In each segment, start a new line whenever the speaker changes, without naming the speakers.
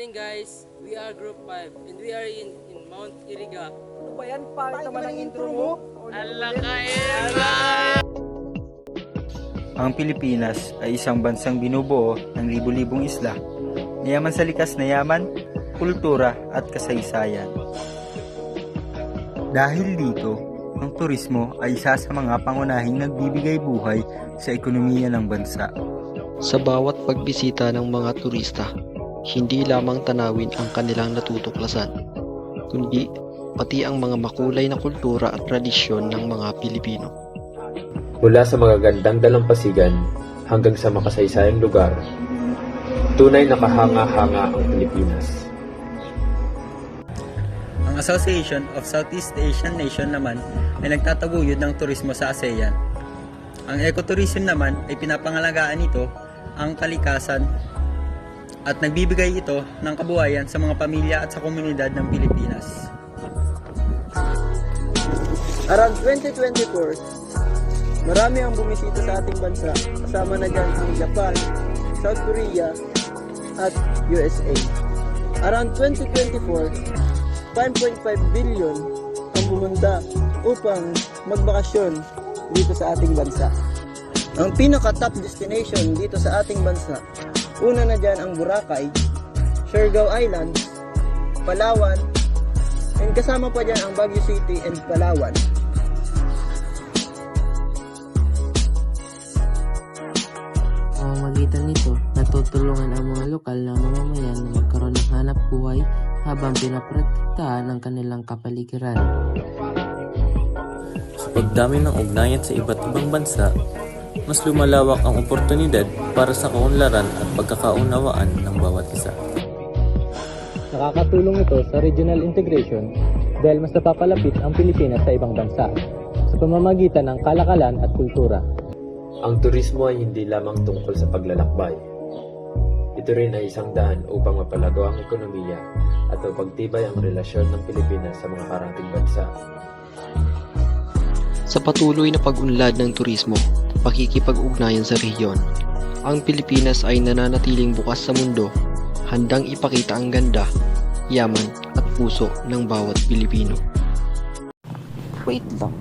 Morning guys, we are group 5 and we are in Mount Iriga.
Ano ba yan? Pangit naman ang intro mo.
Ang Pilipinas ay isang bansang binubuo ng libu-libong isla, mayaman sa likas na yaman, kultura at kasaysayan. Dahil dito, ang turismo ay isa sa mga pangunahing nagbibigay buhay sa ekonomiya ng bansa.
Sa bawat pagbisita ng mga turista, hindi lamang tanawin ang kanilang natutuklasan, kundi pati ang mga makulay na kultura at tradisyon ng mga Pilipino.
Mula sa magagandang dalampasigan hanggang sa makasaysayang lugar, tunay na kahanga-hanga ang Pilipinas.
Ang Association of Southeast Asian Nation naman ay nagtataguyod ng turismo sa ASEAN. Ang ecotourism naman ay pinapangalagaan nito ang kalikasan at nagbibigay ito ng kabuhayan sa mga pamilya at sa komunidad ng Pilipinas.
Around 2024, marami ang bumisita sa ating bansa. Kasama na dyan ang Japan, South Korea, at USA. Around 2024, 5.5 billion ang pumunta upang magbakasyon dito sa ating bansa. Ang pinaka-top destination dito sa ating bansa, una na dyan ang Boracay, Siargao Islands, Palawan, and kasama pa dyan ang Baguio City and Palawan.
Sa pamamagitan nito, natutulungan ang mga lokal na mamamayan na magkaroon ng hanap buhay habang pinaprotektahan ang kanilang kapaligiran.
Sa pagdami ng ugnayan sa iba't ibang bansa, mas lumalawak ang oportunidad para sa kaunlaran at pagkakaunawaan ng bawat isa.
Nakakatulong ito sa regional integration dahil mas napapalapit ang Pilipinas sa ibang bansa sa pamamagitan ng kalakalan at kultura.
Ang turismo ay hindi lamang tungkol sa paglalakbay. Ito rin ay isang daan upang mapalago ang ekonomiya at mapagtibay ang relasyon ng Pilipinas sa mga karating bansa.
Sa patuloy na pag-unlad ng turismo, pakikipag-ugnayan sa rehiyon, ang Pilipinas ay nananatiling bukas sa mundo, handang ipakita ang ganda, yaman at puso ng bawat Pilipino.
Wait lang.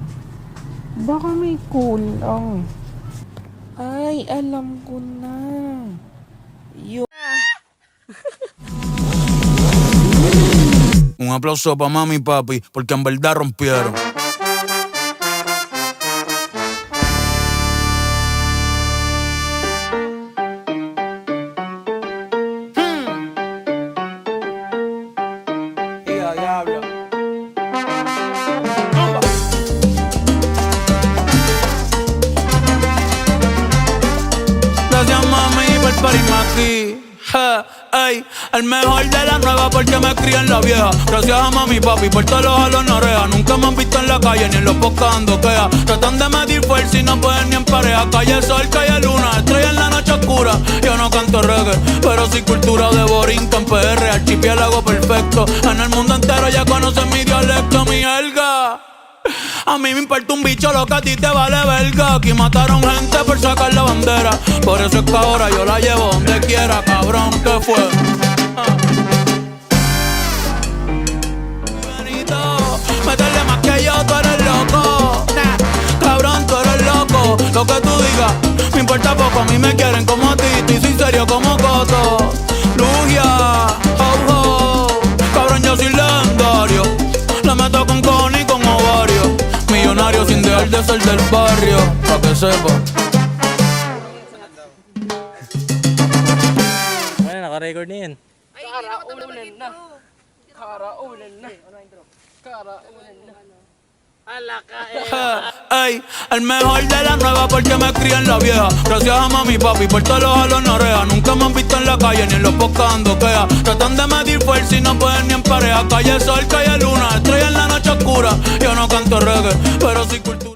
Baka may kulang. Ay, alam ko na.
Un aplauso para mami y papi, porque en verdad rompieron. Gracias mami por parirme aquí. Ey, el mejor de la nueva porque me crié en la vieja. Gracias a mami y papi por todos los jalos en oreja. Nunca me han visto en la calle ni en los podcasts dando queja. Tratan de medir fuerza y no pueden ni en pareja. Calle sol, calle luna, estrella en la noche oscura. Yo no canto reggae, pero sí cultura de borinco en PR. Archipiélago perfecto, en el mundo entero ya conocen mi dialecto, mi jerga. A mí me importa un bicho lo que a ti te vale verga. Aquí mataron gente por sacar la bandera. Por eso es que ahora yo la llevo donde quiera, cabrón, ¿qué fue? Benito, métele más que yo, tú eres loco. Cabrón, tú eres loco. Lo que tú digas, me importa poco. A mí me quieren como a ti, estoy sin serio como Coto. Lugia, ho, ho. Cabrón, yo soy legendario. La meto con cojones y con ovario. Millonario sin dejar de ser del barrio, pa' que sepa.
Ano, naka-record na yan.
Karaunan na.
Ey, el mejor de la nueva porque me crié en la vieja. Gracias a mami y papi por todos los jalos en oreja. Nunca me han visto en la calle ni en los podcasts dando queja. Tratan de medir fuerza y no pueden ni en pareja. Calle sol, calle luna, estrella en la noche oscura. Yo no canto reggae, pero sí cultura.